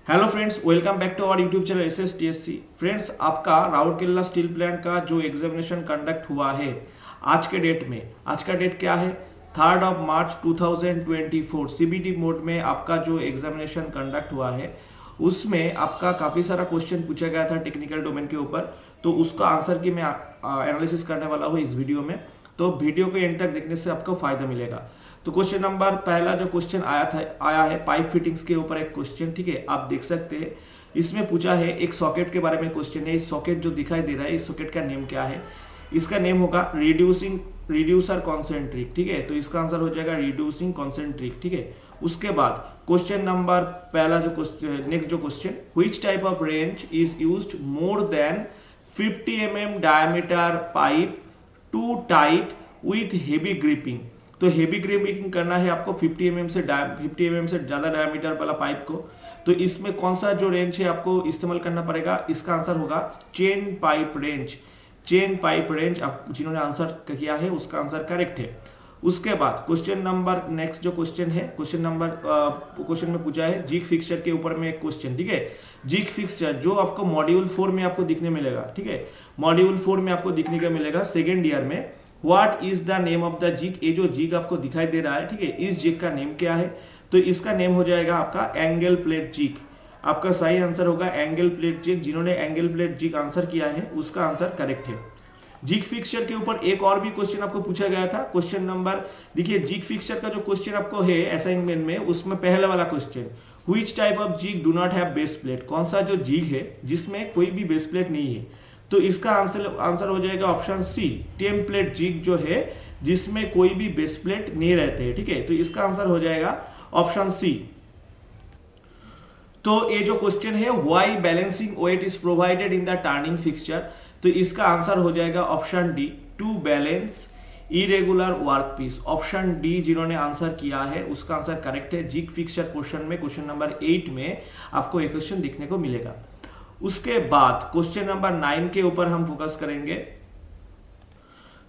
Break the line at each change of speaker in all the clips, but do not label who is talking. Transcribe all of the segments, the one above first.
Hello friends, welcome back to our YouTube channel SSTSC। Friends, आपका Rourkela steel plant का जो examination conduct हुआ है आज के डेट में, आज का डेट क्या है 3 मार्च 2024। CBT मोड में आपका जो एग्जामिनेशन कंडक्ट हुआ है उसमें आपका काफ़ी सारा क्वेश्चन पूछा गया था टेक्निकल डोमेन के ऊपर। तो उसका आंसर की मैं एनालिसिस करने वाला हूँ इस वीडियो में। तो वीडियो को एंड तक देखने से आपको फायदा मिलेगा। तो क्वेश्चन नंबर पहला जो क्वेश्चन आया है पाइप फिटिंग्स के ऊपर एक क्वेश्चन, ठीक है। आप देख सकते हैं इसमें पूछा है एक सॉकेट के बारे में क्वेश्चन है। इस सॉकेट जो दिखाई दे रहा है, इस सॉकेट का नेम क्या है? इसका नेम होगा रिड्यूसर कॉन्सेंट्रिक, ठीक है। तो इसका आंसर हो जाएगा रिड्यूसिंग कॉन्सेंट्रिक, ठीक है। उसके बाद क्वेश्चन नंबर पहला जो क्वेश्चन, नेक्स्ट जो question, which type of wrench is used more than 50 mm diameter pipe to tight with heavy gripping. तो हेवी ग्रिपिंग करना है आपको 50 mm से ज्यादा डायमीटर वाला पाइप को। तो इसमें कौन सा जो रेंज है आपको इस्तेमाल करना पड़ेगा? इसका आंसर होगा chain pipe range. Chain pipe range आप जिन्होंने आंसर किया है उसका आंसर करेक्ट है। उसके बाद क्वेश्चन नंबर नेक्स्ट जो क्वेश्चन है, क्वेश्चन में पूछा है जिग फिक्सचर के ऊपर में एक क्वेश्चन, ठीक है। जिग फिक्सचर जो आपको मॉड्यूल 4 में आपको दिखने मिलेगा, ठीक है। मॉड्यूल 4 में आपको दिखने का मिलेगा सेकेंड ईयर में। What is the name of the jig? ये जो जिग आपको दिखाई दे रहा है, ठीक है, इस जिग का नेम क्या है? तो इसका नेम हो जाएगा आपका एंगल प्लेट जिग। आपका सही आंसर होगा एंगल प्लेट जिग। जिन्होंने एंगल प्लेट जिग आंसर किया है उसका आंसर करेक्ट है। जिग फिक्सचर के ऊपर एक और भी क्वेश्चन आपको पूछा गया था। क्वेश्चन नंबर देखिए, जिग फिक्सचर का जो क्वेश्चन आपको है असाइनमेंट में, उसमें पहला वाला question, which type of jig do not have base plate? कौन सा जो जिग है जिसमें कोई भी बेस प्लेट नहीं है? तो इसका आंसर हो जाएगा ऑप्शन सी, टेम्पलेट जिग जो है जिसमें कोई भी बेस प्लेट नहीं रहते हैं, ठीक है। तो इसका आंसर हो जाएगा ऑप्शन सी। तो ये जो क्वेश्चन है, why balancing weight is provided in the turning fixture, तो इसका आंसर हो जाएगा option D, to balance irregular workpiece. Option D जिन्होंने आंसर किया है उसका आंसर करेक्ट है। जिग फिक्सचर पोर्शन में क्वेश्चन नंबर 8 में आपको एक क्वेश्चन दिखने को मिलेगा। उसके बाद क्वेश्चन नंबर 9 के ऊपर हम फोकस करेंगे।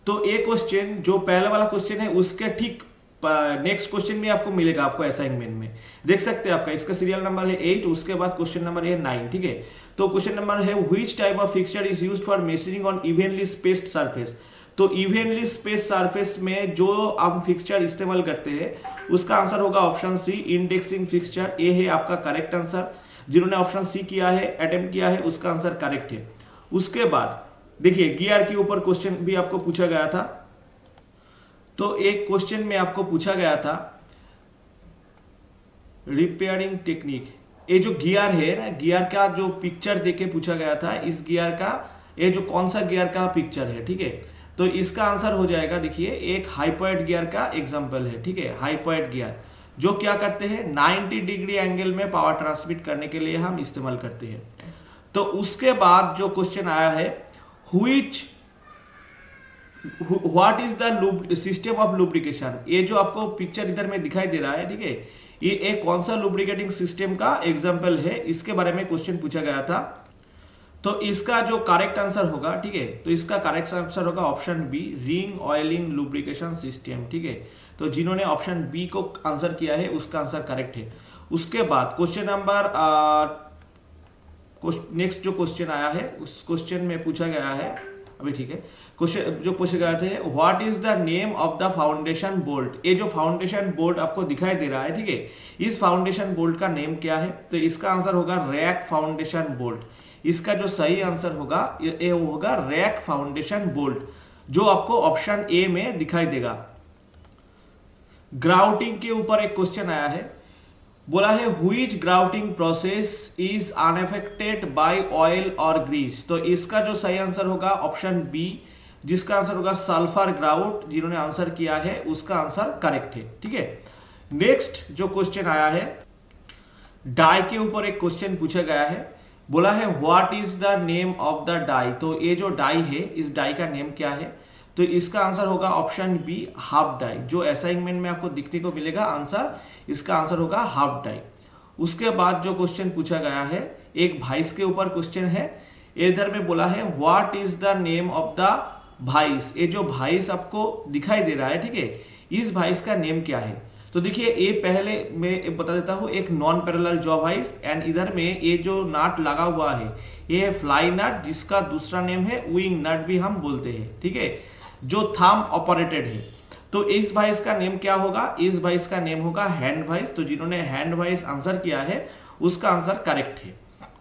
तो एक क्वेश्चन जो पहला वाला क्वेश्चन है उसके ठीक नेक्स्ट क्वेश्चन में आपको मिलेगा, आपको असाइनमेंट में देख सकते हैं। आपका इसका सीरियल नंबर है 8, उसके बाद क्वेश्चन नंबर है 9, ठीक है। तो क्वेश्चन नंबर है which type of fixture is used for measuring on evenly spaced surface? तो इवनली स्पेस्ड सरफेस में जो हम फिक्सचर इस्तेमाल करते हैं उसका आंसर होगा ऑप्शन सी, इंडेक्सिंग फिक्सचर। ये है आपका करेक्ट आंसर। जिन्होंने ऑप्शन सी किया है, अटेम्प्ट किया है, उसका आंसर करेक्ट है। उसके बाद देखिए गियर के ऊपर क्वेश्चन भी आपको पूछा गया था। तो एक क्वेश्चन में आपको पूछा गया था रिपेयरिंग टेक्निक। ये जो गियर है ना, गियर का जो पिक्चर देके पूछा गया था, इस गियर का ये जो कौन सा गियर का पिक्चर है, ठीक है। तो इसका आंसर हो जाएगा, देखिए एक हाइपोइड गियर का एग्जांपल है, ठीक है। हाइपोइड गियर जो क्या करते हैं 90 डिग्री एंगल में पावर ट्रांसमिट करने के लिए हम इस्तेमाल करते हैं। तो उसके बाद जो क्वेश्चन आया है what is the system of lubrication? ये जो आपको पिक्चर इधर में दिखाई दे रहा है, ठीक है, ये एक कौन सा लुब्रिकेटिंग सिस्टम का एग्जांपल है, इसके बारे में क्वेश्चन पूछा गया था। तो इसका जो करेक्ट आंसर होगा, ठीक है, तो इसका करेक्ट आंसर होगा option B, ring oiling lubrication system, ठीक है। तो जिन्होंने ऑप्शन बी को आंसर किया है उसका आंसर करेक्ट है। उसके बाद क्वेश्चन नंबर नेक्स्ट जो क्वेश्चन आया है उस क्वेश्चन में पूछा गया है अभी, ठीक है। क्वेश्चन जो पूछे गए थे, what is the name of the foundation bolt? ये जो फाउंडेशन बोल्ट आपको दिखाई दे रहा है, ठीक है, इस फाउंडेशन बोल्ट का नेम क्या है? तो इसका आंसर होगा रैक फाउंडेशन बोल्ट। इसका जो सही आंसर होगा ये होगा रैक फाउंडेशन बोल्ट, जो आपको ऑप्शन ए में दिखाई देगा। ग्राउटिंग के ऊपर एक क्वेश्चन आया है, बोला है which grouting process is unaffected bye oil और ग्रीस? तो इसका जो सही आंसर होगा ऑप्शन बी, जिसका आंसर होगा सल्फर ग्राउट। जिन्होंने आंसर किया है उसका आंसर करेक्ट है, ठीक है। नेक्स्ट जो क्वेश्चन आया है डाई के ऊपर एक क्वेश्चन पूछा गया है, बोला है what is the name of the die? तो ये जो डाई है इस डाई का नेम क्या है? तो इसका आंसर होगा ऑप्शन बी, हाफ डाई। जो असाइनमेंट में आपको दिखने को मिलेगा आंसर, इसका आंसर होगा हाफ डाई। उसके बाद जो क्वेश्चन पूछा गया है एक भाइस के ऊपर क्वेश्चन है। इधर में बोला है what is the name of the vice? ये जो भाइस आपको दिखाई दे रहा है, ठीक है, इस भाइस का नेम क्या है? तो तो देखिए ये पहले मैं बता देता हूँ, एक non parallel jaw vice, and इधर में ये जो नट लगा हुआ है ये है फ्लाई नट, जिसका दूसरा नेम है विंग नट भी हम बोलते हैं, ठीक है, जो थंब ऑपरेटेड है। तो इस वाइस का नेम क्या होगा, इस वाइस का नेम होगा हैंड वाइस। तो जिन्होंने हैंड वाइस आंसर किया है उसका आंसर करेक्ट है।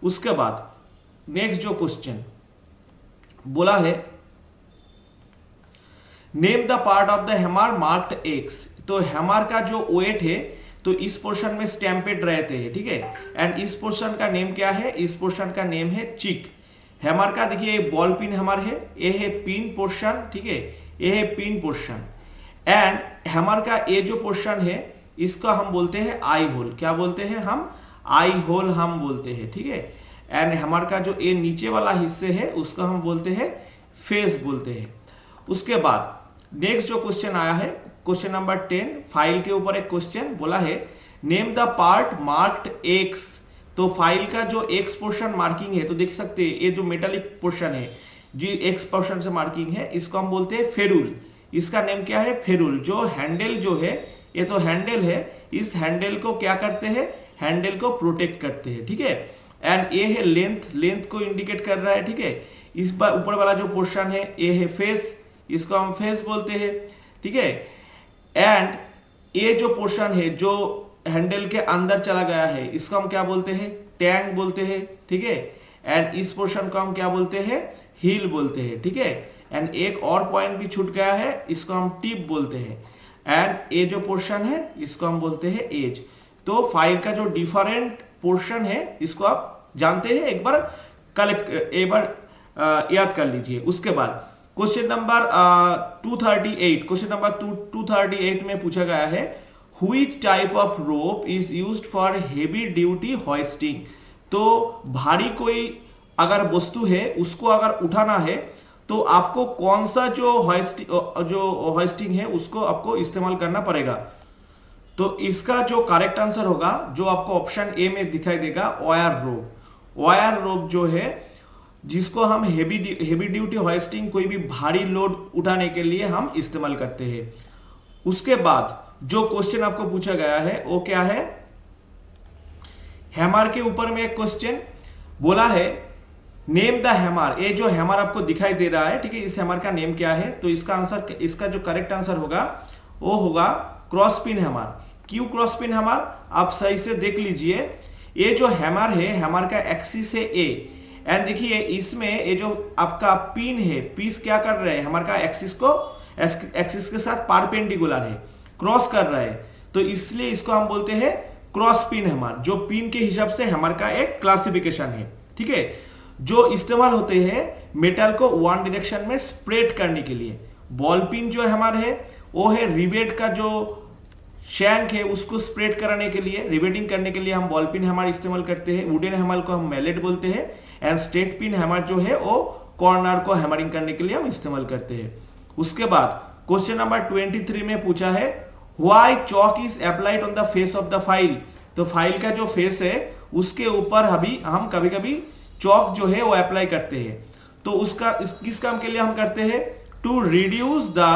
उसके बाद नेक्स्ट जो क्वेश्चन बोला है, name the part of the hammer marked x. तो हैमर का जो वेट है तो इस पोर्शन में स्टैम्पेड रहते हैं, ठीक है, एंड इस पोर्शन का नेम क्या है, इस पोर्शन का नेम है चिक। हैमर का देखिए ये बॉल पिन हैमर है, ये है पिन पोर्शन, ठीक है, ये है पिन पोर्शन, एंड हैमर का ये जो पोर्शन है इसका हम बोलते हैं आई होल। क्या बोलते हैं हम, आई होल हम बोलते हैं, ठीक है, एंड हैमर का जो ये नीचे वाला हिस्से है उसको हम बोलते हैं फेस बोलते हैं। उसके बाद नेक्स्ट जो क्वेश्चन आया है, क्वेश्चन नंबर 10, फाइल के ऊपर एक क्वेश्चन बोला है, name the part marked x. तो फाइल का जो एक्स पोर्शन मार्किंग है, तो देख सकते हैं ये जो मेटालिक पोर्शन है जी एक्स पोर्शन से मार्किंग है, इसको हम बोलते हैं फेरूल। इसका नेम क्या है, फेरूल। जो हैंडल जो है, ये तो हैंडल है, इस हैंडल को क्या करते हैं, हैंडल को प्रोटेक्ट करते हैं, ठीक है, एंड ये है लेंथ, लेंथ को इंडिकेट कर रहा है, ठीक है। इस पर ऊपर वाला जो पोर्शन है ये है फेस, इसको हम फेस बोलते हैं, ठीक है, एंड ये जो पोर्शन है जो हैंडल के अंदर चला गया है इसको हम क्या बोलते हैं, टैंग बोलते हैं, ठीक है, एंड इस पोर्शन को हम क्या बोलते हैं, हील बोलते हैं, ठीक है, एंड एक और पॉइंट भी छूट गया है, इसको हम टिप बोलते हैं, एंड ये जो पोर्शन है इसको हम बोलते हैं एज। तो फाइल का जो डिफरेंट पोर्शन है इसको आप जानते हैं, एक बार याद कर लीजिए। उसके बाद क्वेश्चन नंबर 238, क्वेश्चन नंबर 238 में पूछा गया है, which type of rope is used for heavy duty hoisting. तो भारी कोई अगर वस्तु है उसको अगर उठाना है तो आपको कौन सा जो होइस्टिंग है उसको आपको इस्तेमाल करना पड़ेगा। तो इसका जो करेक्ट आंसर होगा, जो आपको ऑप्शन ए में दिखाई देगा, वायर रोप। वायर रोप जो है जिसको हम हेवी ड्यूटी होइस्टिंग, कोई भी भारी लोड उठाने के लिए हम इस्तेमाल करते हैं। उसके बाद जो क्वेश्चन आपको पूछा गया है वो क्या है, हैमर के ऊपर में एक क्वेश्चन बोला है, नेम द हैमर। ये जो हैमर आपको दिखाई दे रहा है, ठीक है, इस हैमर का नेम क्या है। तो इसका आंसर, इसका जो करेक्ट आंसर होगा वो होगा क्रॉस पिन हैमर। क्यों क्रॉस पिन हैमर, आप सही से देख लीजिए। ये जो हैमर है, हैमर का एक्सिस है ए, एंड देखिए इसमें ये जो आपका पिन है, पीस क्या कर रहे हैं, हैमर का एक्सिस को एक्सिस के साथ परपेंडिकुलर है, क्रॉस कर रहा है, तो इसलिए इसको हम बोलते हैं क्रॉस पिन हैमर, जो पिन के हिसाब से हैमर का एक क्लासिफिकेशन है, ठीक है, जो इस्तेमाल होते हैं मेटल को वन डायरेक्शन में स्प्रेड करने के लिए। बॉल पिन जो हैमर है वो है रिवेट का जो शैंक है उसको स्प्रेड कराने के लिए, रिवेटिंग करने के लिए हम बॉल पिन हैमर इस्तेमाल करते हैं। वुडन हैमर को हम मैलेट बोलते हैं, एंड स्ट्रेट पिन हैमर जो है वो कॉर्नर को हैमरिंग करने के लिए हम इस्तेमाल करते हैं। उसके बाद क्वेश्चन नंबर 23 में पूछा है, why chalk is applied on the face of the file. तो फाइल का जो फेस है उसके ऊपर अभी हम कभी कभी चॉक जो है वो अप्लाई करते हैं। तो उसका किस काम के लिए हम करते हैं, to reduce the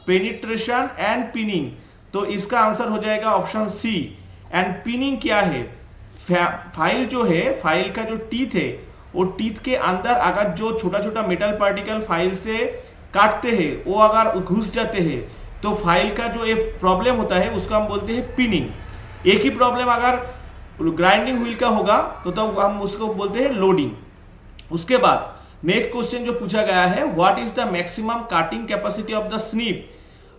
penetration and pinning. तो इसका आंसर हो जाएगा ऑप्शन सी। एंड पिनिंग क्या है, फाइल जो है, फाइल का जो टीथ है वो टीथ के अंदर अगर जो छोटा छोटा मेटल पार्टिकल फाइल से काटते हैं वो अगर घुस जाते हैं तो फाइल का जो एक प्रॉब्लम होता है उसको हम बोलते हैं पिनिंग। एक ही प्रॉब्लम अगर ग्राइंडिंग व्हील का होगा तो हम उसको बोलते हैं लोडिंग। उसके बाद नेक्स्ट क्वेश्चन जो पूछा गया है, what is the maximum cutting capacity of the snip.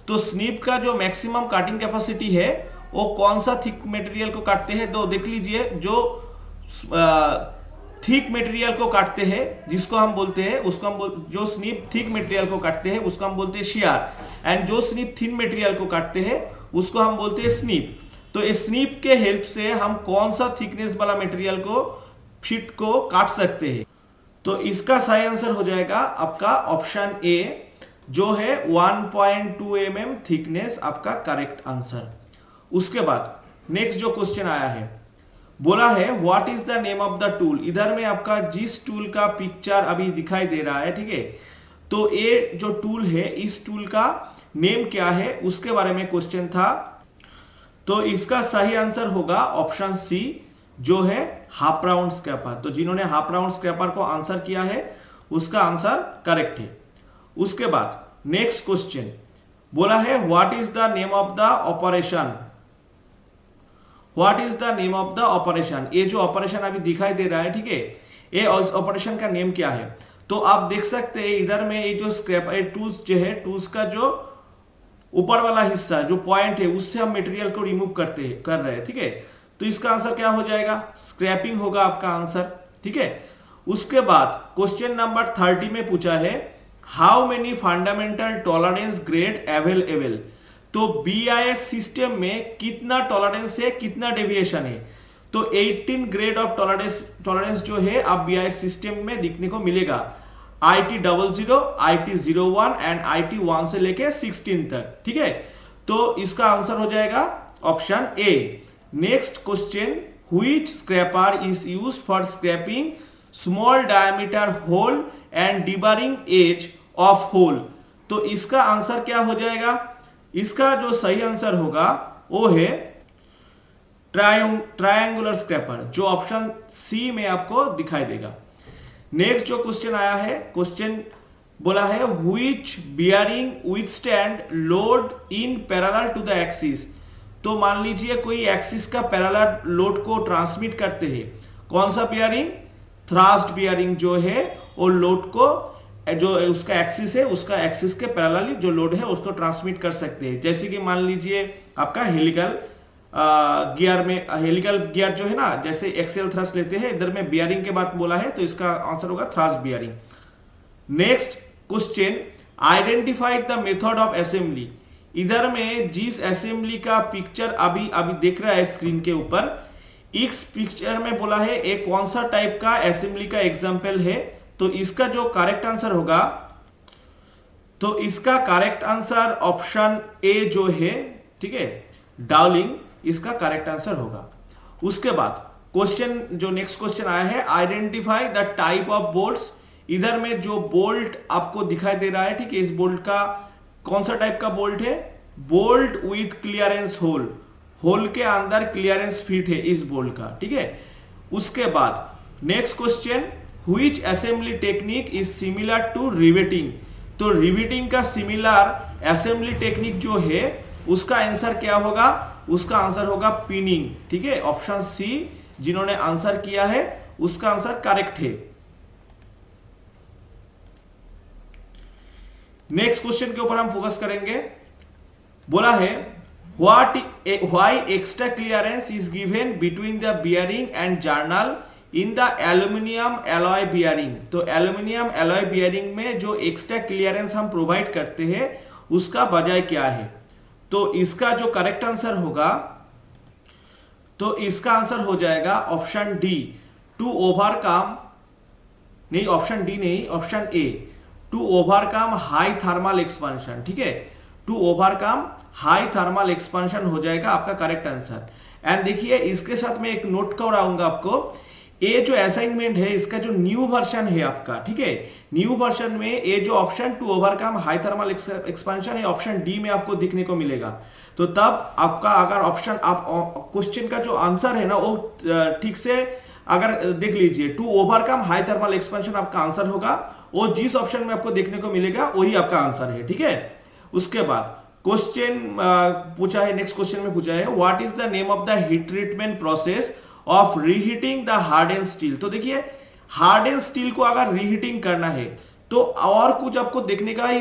तो स्नीप का जो मैक्सिमम काटिंग कैपेसिटी है वो कौन सा थिक मटेरियल को काटते हैं। तो देख लीजिए, जो थिक मटेरियल को काटते हैं जिसको हम बोलते हैं, उसको हम जो स्नीप थिक मटेरियल को काटते हैं उसको हम बोलते हैं शियर, एंड जो स्नीप थिन मटेरियल को काटते हैं उसको हम बोलते हैं स्नीप। तो इस स्नीप के हेल्प से हम कौन सा थिकनेस वाला मटेरियल को शीट को काट सकते हैं। तो इसका सही आंसर हो जाएगा आपका ऑप्शन ए, जो है 1.2 mm थिकनेस, आपका करेक्ट आंसर। उसके बाद नेक्स्ट जो क्वेश्चन आया है, बोला है what is the name of the tool. इधर में आपका जिस टूल का पिक्चर अभी दिखाई दे रहा है, ठीक है, तो ये जो टूल है इस टूल का नेम क्या है उसके बारे में क्वेश्चन था। तो इसका सही आंसर होगा ऑप्शन सी, जो है हाफ राउंड स्क्रैपर। तो जिन्होंने हाफ राउंड स्क्रैपर को आंसर किया है उसका आंसर करेक्ट है। उसके बाद नेक्स्ट क्वेश्चन बोला है what is the name of the operation. What is the name of the operation, ये जो ऑपरेशन अभी दिखाई दे रहा है, ठीक है, ये ऑपरेशन का नेम क्या है। तो आप देख सकते हैं इधर में ये जो स्क्रैपर टूल्स जो है, टूल्स का जो ऊपर वाला हिस्सा जो पॉइंट है उससे हम मटेरियल को रिमूव कर रहे हैं, ठीक है। तो इसका आंसर क्या हो जाएगा, स्क्रैपिंग होगा आपका आंसर, ठीक है। उसके बाद क्वेश्चन नंबर 30 में पूछा है how many fundamental tolerance grade available. तो बीआईएस सिस्टम में कितना टॉलरेंस है, कितना डेविएशन है। तो 18 ग्रेड ऑफ टॉलरेंस जो है आप बीआईएस सिस्टम में दिखने को मिलेगा। IT00, IT01 एंड IT1 से लेके 16 तक, ठीक है। तो इसका आंसर हो जाएगा option A. Next question which scraper is used for scraping small diameter hole and deburring edge of hole. तो इसका आंसर क्या हो जाएगा, इसका जो सही आंसर होगा वो है ट्रायंगुलर स्क्रैपर, जो ऑप्शन सी में आपको दिखाई देगा। नेक्स्ट जो क्वेश्चन आया है, क्वेश्चन बोला है which bearing withstand load in parallel to the axis. तो मान लीजिए कोई एक्सिस का पैरेलल लोड को ट्रांसमिट करते हैं, कौन सा बियरिंग, थ्रस्ट बियरिंग जो है वो लोड को, जो उसका एक्सिस है उसका एक्सिस के पैरेलली जो लोड है उसको ट्रांसमिट कर सकते हैं। जैसे कि मान लीजिए आपका हेलिकल गियर में, हेलिकल गियर जो है ना, जैसे एक्सेल थ्रस्ट लेते हैं, इधर में बियरिंग के बात बोला है तो इसका आंसर होगा thrust bearing. Next question identify the method of assembly. इधर में जिस असेंबली का पिक्चर अभी देख रहा है स्क्रीन के ऊपर, इस पिक्चर में बोला है एक कौन सा टाइप का असेंबली का एग्जांपल है। तो इसका जो करेक्ट आंसर होगा, तो इसका करेक्ट आंसर ऑप्शन ए जो है, ठीक है, डाउलिंग, इसका करेक्ट आंसर होगा। उसके बाद क्वेश्चन जो नेक्स्ट क्वेश्चन आया है identify the type of bolts. इधर में जो बोल्ट आपको दिखाई दे रहा है, ठीक है, इस बोल्ट का कौन सा टाइप का बोल्ट है, bolt with clearance hole, hole के अंदर क्लियरेंस फिट है इस बोल्ट का, ठीक है। उसके बाद next question which assembly technique is similar to riveting. तो रिवेटिंग का सिमिलर असेंबली टेक्निक जो है उसका आंसर क्या होगा, उसका आंसर होगा पिनिंग, ठीक है। ऑप्शन सी जिन्होंने आंसर किया है उसका आंसर करेक्ट है। नेक्स्ट क्वेश्चन के ऊपर हम फोकस करेंगे। बोला है why extra clearance is given between the bearing and journal in the aluminium alloy bearing. तो एल्यूमिनियम एलॉय बियरिंग में जो एक्स्ट्रा क्लियरेंस हम प्रोवाइड करते हैं उसका वजह क्या है। तो इसका जो करेक्ट आंसर होगा, तो इसका आंसर हो जाएगा ऑप्शन डी, टू ओवरकम, नहीं ऑप्शन डी नहीं, option A, to overcome high thermal expansion, ठीक है, to overcome high thermal expansion हो जाएगा आपका करेक्ट आंसर। एंड देखिए इसके साथ में एक नोट कराऊंगा आपको, ये जो असाइनमेंट है इसका जो न्यू वर्जन है आपका, ठीक है, न्यू वर्जन में ये जो option to overcome high thermal expansion है ऑप्शन डी में आपको दिखने को मिलेगा। तो तब आपका अगर ऑप्शन, आप क्वेश्चन का जो आंसर है ना वो ठीक से अगर देख लीजिए, to overcome high thermal expansion आपका आंसर होगा, वो जिस ऑप्शन में आपको देखने को मिलेगा वही आपका आंसर है, ठीक है। उसके बाद क्वेश्चन पूछा है, नेक्स्ट क्वेश्चन में पूछा है what is the name of the heat treatment process of reheating the harden steel. तो देखिए हार्डन स्टील को अगर रीहीटिंग करना है तो और कुछ आपको देखने का ही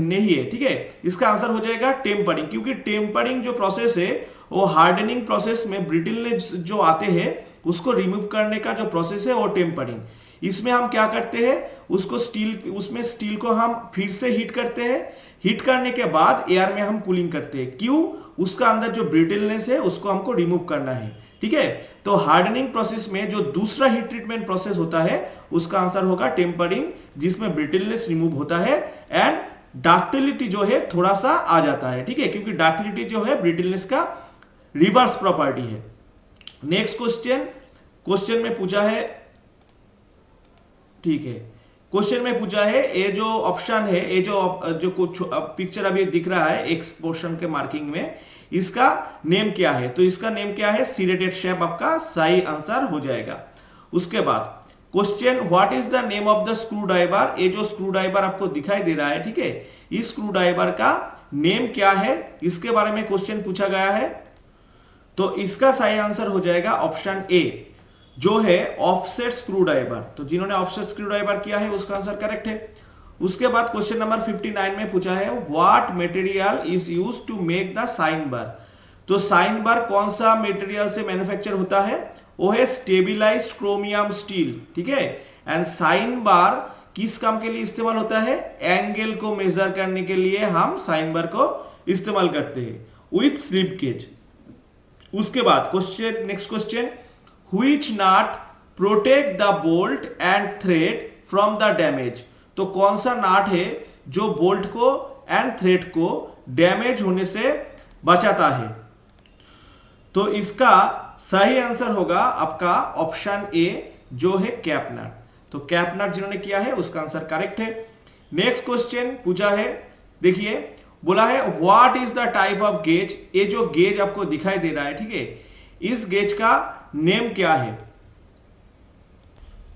नहीं है, ठीक है। इसका आंसर हो जाएगा टेम्परिंग, क्योंकि टेम्परिंग जो प्रोसेस है वो हार्डनिंग प्रोसेस में ब्रिटलनेस जो आते हैं उसको रिमूव करने का जो प्रोसेस है वो टेम्परिंग। इसमें हम क्या करते हैं, उसको स्टील, उसमें स्टील को हम फिर से हीट करते हैं, हीट करने के बाद एयर में हम कूलिंग करते हैं, क्यों, उसका अंदर जो ब्रिटलनेस है उसको हमको रिमूव करना है, ठीक है। तो हार्डनिंग प्रोसेस में जो दूसरा हीट ट्रीटमेंट प्रोसेस होता है उसका आंसर होगा टेम्परिंग, जिसमें ब्रिटलनेस रिमूव होता है एंड डक्टिलिटी जो है थोड़ा सा आ जाता है, ठीक है, क्योंकि डक्टिलिटी जो है ब्रिटलनेस का रिवर्स प्रॉपर्टी है। नेक्स्ट क्वेश्चन में पूछा है, ठीक है, क्वेश्चन में पूछा है ये जो ऑप्शन है, ये जो कुछ पिक्चर अभी दिख रहा है एक्स पोर्शन के मार्किंग में, इसका नेम क्या है? तो इसका नेम क्या है? सीरेटेड शैफ्ट आपका सही आंसर हो जाएगा। उसके बाद question, what is the name of the screw driver? ये जो स्क्रू ड्राइवर आपको दिखाई दे रहा है, ठीक है, इस स्क्रू ड्राइवर का नेम क्या है? इसके बारे में क्वेश्चन पूछा गया है। तो इसका सही आंसर हो जाएगा ऑप्शन ए, जो है ऑफसेट स्क्रू ड्राइवर। तो जिन्होंने ऑफसेट स्क्रू ड्राइवर किया है उसका आंसर करेक्ट है। उसके बाद क्वेश्चन नंबर 59 में पूछा है, what material is used to make the sine bar? तो साइन बार कौन सा मटेरियल से मैन्युफैक्चर होता है? वो है स्टेबिलाइज्ड क्रोमियम स्टील, ठीक है। एंड साइन बार किस काम के लिए इस्तेमाल होता है? एंगल को मेजर करने के लिए हम साइन बार को इस्तेमाल करते हैं विथ स्लिप गेज। उसके बाद question, next question, which nut protect the bolt and thread from the damage? तो कौन सा नाट है जो बोल्ट को एंड थ्रेड को डैमेज होने से बचाता है? तो इसका सही आंसर होगा आपका ऑप्शन ए, जो है कैप नट। तो कैप नट जिन्होंने किया है उसका आंसर करेक्ट है। नेक्स्ट क्वेश्चन पूछा है, देखिए, बोला है what is the type of gauge? ये जो गेज आपको दिखाई दे रहा है, ठीक है, इस गेज का नेम क्या है?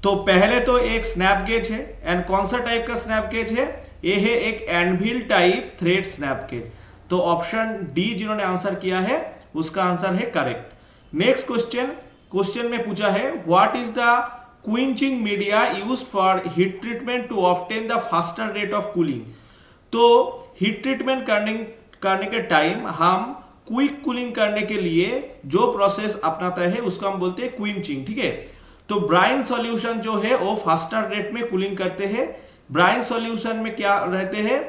तो पहले तो एक स्नैप गेज है। एंड कौन सा टाइप का स्नैप गेज है? ये है एक anvil type thread snap gauge. तो ऑप्शन डी जिन्होंने आंसर किया है उसका आंसर है करेक्ट। नेक्स्ट क्वेश्चन, क्वेश्चन में पूछा है, what is the quenching media used for heat treatment to obtain the faster rate of cooling? तो हीट ट्रीटमेंट करने के टाइम हम क्विक कूलिंग करने के लिए जो प्रोसेस अपनाता है उसको हम बोलते हैं क्विंचिंग, ठीक है। तो ब्राइन सॉल्यूशन जो है वो फास्टर रेट में कूलिंग करते हैं। ब्राइन सॉल्यूशन में क्या रहते हैं?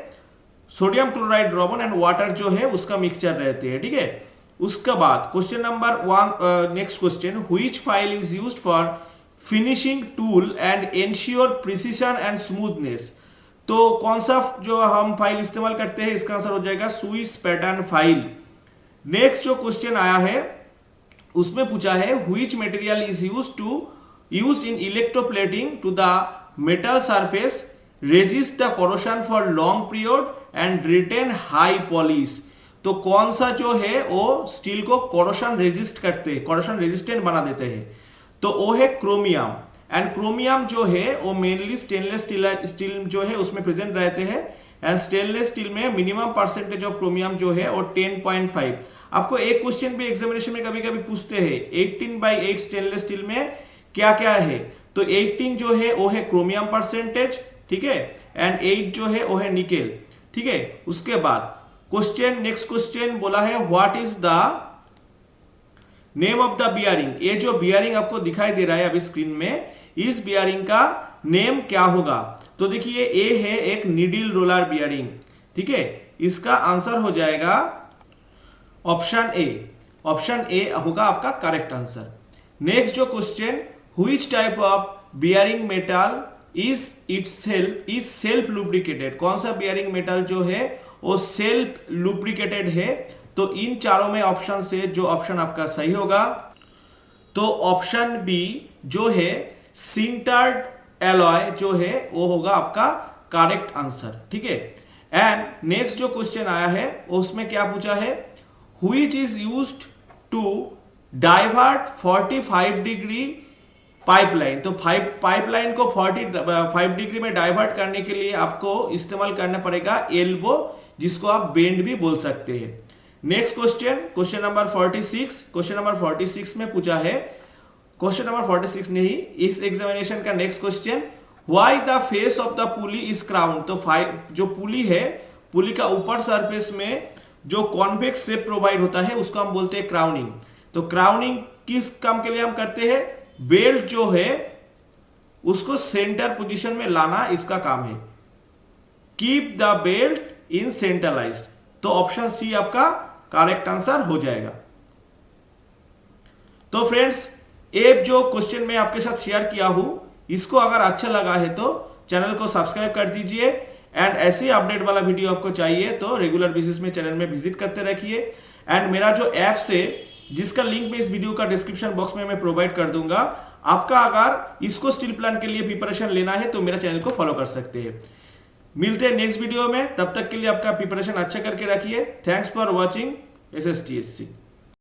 सोडियम क्लोराइड ड्रॉपन एंड वाटर जो है उसका मिक्सचर रहते हैं, ठीक है। उसके बाद question number 1, next question, which file is used for finishing tool and ensure precision and smoothness? तो कौन सा जो हम फाइल इस्तेमाल करते हैं? इसका आंसर हो जाएगा स्विस पैटर्न फाइल। नेक्स्ट जो क्वेश्चन आया है उसमें पूछा है, which material is used in electroplating to the metal surface, resist the corrosion for long period and retain high polish? तो कौन सा जो है वो स्टील को कोरोशन रेजिस्ट करते हैं, कोरोशन रेजिस्टेंट बना देते हैं? तो वो है क्रोमियम। एंड क्रोमियम जो है वो मेनली स्टेनलेस स्टील जो है उसमें प्रेजेंट रहते हैं। एंड स्टेनलेस स्टील में मिनिमम परसेंटेज ऑफ क्रोमियम जो है वो 10.5। आपको एक क्वेश्चन भी एग्जामिनेशन में कभी कभी पूछते हैं, 18/8 स्टेनलेस स्टील में क्या क्या है? तो 18 जो है वो है क्रोमियम परसेंटेज, ठीक है, एंड 8 जो है वो है निकेल, ठीक है। उसके बाद क्वेश्चन, नेक्स्ट क्वेश्चन बोला है, what is the name of the bearing? ये जो बियरिंग आपको दिखाई दे रहा है अभी स्क्रीन में, इस बियरिंग का नेम क्या होगा? तो देखिए, ये है एक नीडल रोलर बियरिंग, ठीक है। इसका आंसर हो जाएगा ऑप्शन ए। ऑप्शन ए होगा आपका करेक्ट आंसर। नेक्स्ट जो question, which type of bearing metal is self lubricated? कौन सा बियरिंग मेटल जो है वो सेल्फ लुब्रिकेटेड है? तो इन चारों में ऑप्शन से जो ऑप्शन आपका सही होगा, तो ऑप्शन बी जो है सिंटर्ड एलॉय जो है वो होगा आपका करेक्ट आंसर, ठीक है। एंड नेक्स्ट जो क्वेश्चन आया है उसमें क्या पूछा है, which is used to divert 45 degree pipeline? तो पाइपलाइन को 45 डिग्री में डाइवर्ट करने के लिए आपको इस्तेमाल करना पड़ेगा एल्बो, जिसको आप बेंड भी बोल सकते हैं। Next question, question number 46। Question number 46 में पूछा है, क्वेश्चन नंबर 46 नहीं, इस एग्जामिनेशन का next question, why the face of the pulley is crown? तो जो पुली है, पुली का ऊपर सरफेस में जो कॉन्वेक्स शेप प्रोवाइड होता है उसको हम बोलते हैं क्राउनिंग। तो क्राउनिंग किस काम के लिए हम करते हैं? बेल्ट जो है उसको सेंटर पोजीशन में लाना इसका काम है। Keep the belt in centralised. तो ऑप्शन सी आपका करेक्ट आंसर हो जाएगा। तो फ्रेंड्स, ये जो क्वेश्चन मैं आपके साथ शेयर किया हूं, इसको अगर अच्छा लगा है तो चैनल को सब्सक्राइब कर दीजिए। एंड ऐसे अपडेट वाला वीडियो आपको चाहिए तो रेगुलर बेसिस में चैनल में विजिट करते रखिए। एंड मेरा जो ऐप्स है जिसका लिंक मैं इस वीडियो का डिस्क्रिप्शन बॉक्स में मैं प्रोवाइड कर दूंगा, आपका अगर इसको स्टील प्लान के लिए प्रिपरेशन लेना है तो मेरा चैनल को फॉलो कर सकते हैं। मिलते हैं नेक्स्ट वीडियो में, तब तक के लिए आपका प्रिपरेशन अच्छा करके रखिए। Thanks for watching. S S T S C.